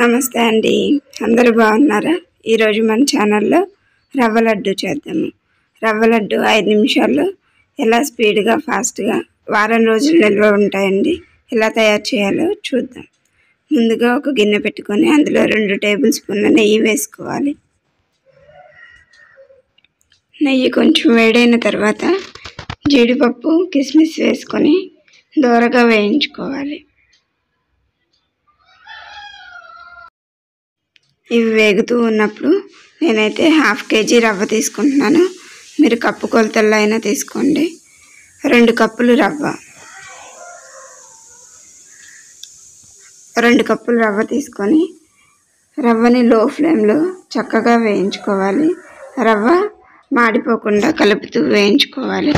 నమస్తే అండి, అందరూ బాగున్నారా? ఈరోజు మన ఛానల్లో రవ్వ లడ్డు చేద్దాము. రవ్వ లడ్డు 5 నిమిషాల్లో ఎలా స్పీడ్గా ఫాస్ట్గా వారం రోజులు నిల్వ ఉంటాయండి. ఎలా తయారు చేయాలో చూద్దాం. ముందుగా ఒక గిన్నె పెట్టుకొని అందులో 2 టేబుల్ స్పూన్ల నెయ్యి వేసుకోవాలి. నెయ్యి కొంచెం వేడైన తర్వాత జీడిపప్పు కిస్మిస్ వేసుకొని దోరగా వేయించుకోవాలి. ఇవి వేగుతూ ఉన్నప్పుడు నేనైతే 1/2 కేజీ రవ్వ తీసుకుంటున్నాను. మీరు కప్పు కొలతల్లో అయినా తీసుకోండి. 2 కప్పులు రవ్వ, 2 కప్పులు రవ్వ తీసుకొని రవ్వని లో ఫ్లేమ్లో చక్కగా వేయించుకోవాలి. రవ్వ మాడిపోకుండా కలుపుతూ వేయించుకోవాలి.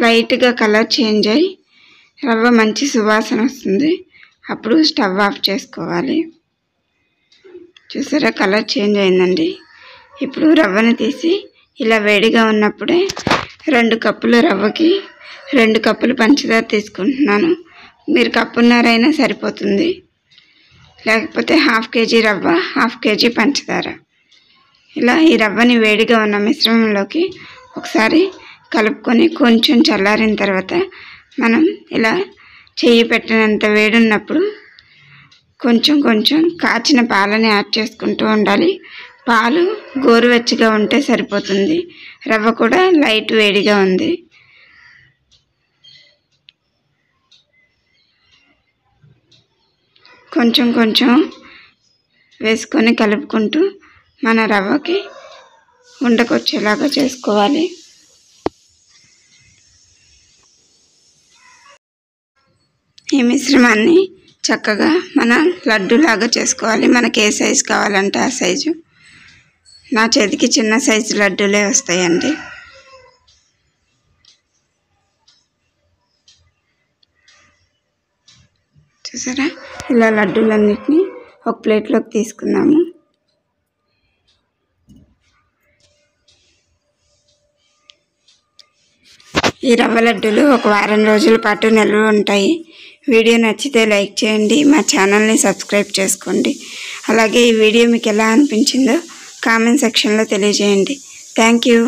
లైట్గా కలర్ చేంజ్ అయ్యి రవ్వ మంచి సువాసన వస్తుంది. అప్పుడు స్టవ్ ఆఫ్ చేసుకోవాలి. చూసారా, కలర్ చేంజ్ అయిందండి. ఇప్పుడు రవ్వని తీసి ఇలా వేడిగా ఉన్నప్పుడే 2 కప్పుల రవ్వకి 2 కప్పులు పంచదార తీసుకుంటున్నాను. మీరు కప్పున్నరైనా సరిపోతుంది, లేకపోతే 1/2 కేజీ రవ్వ 1/2 కేజీ పంచదార. ఇలా ఈ రవ్వని వేడిగా ఉన్న మిశ్రమంలోకి ఒకసారి కలుపుకొని కొంచెం చల్లారిన తర్వాత మనం ఇలా చెయ్యి పెట్టినంత వేడున్నప్పుడు కొంచెం కొంచెం కాచిన పాలని యాడ్ చేసుకుంటూ ఉండాలి. పాలు గోరువెచ్చగా ఉంటే సరిపోతుంది. రవ్వ కూడా లైట్ వేడిగా ఉంది. కొంచెం కొంచెం వేసుకొని కలుపుకుంటూ మన రవ్వకి ఉండకొచ్చేలాగా చేసుకోవాలి. ఈ మిశ్రమాన్ని చక్కగా మన లడ్డూలాగా చేసుకోవాలి. మనకి ఏ సైజు కావాలంటే ఆ సైజు. నా చేతికి చిన్న సైజు లడ్డూలే వస్తాయండి. చూసారా, ఇలా లడ్డూలన్నిటినీ ఒక ప్లేట్లోకి తీసుకుందాము. ఈ రవ్వ లడ్డూలు ఒక వారం రోజుల పాటు నిల్వ ఉంటాయి. వీడియో నచ్చితే లైక్ చేయండి, మా ఛానల్ని సబ్స్క్రైబ్ చేసుకోండి. అలాగే ఈ వీడియో మీకు ఎలా అనిపించిందో కామెంట్ సెక్షన్లో తెలియజేయండి. Thank you.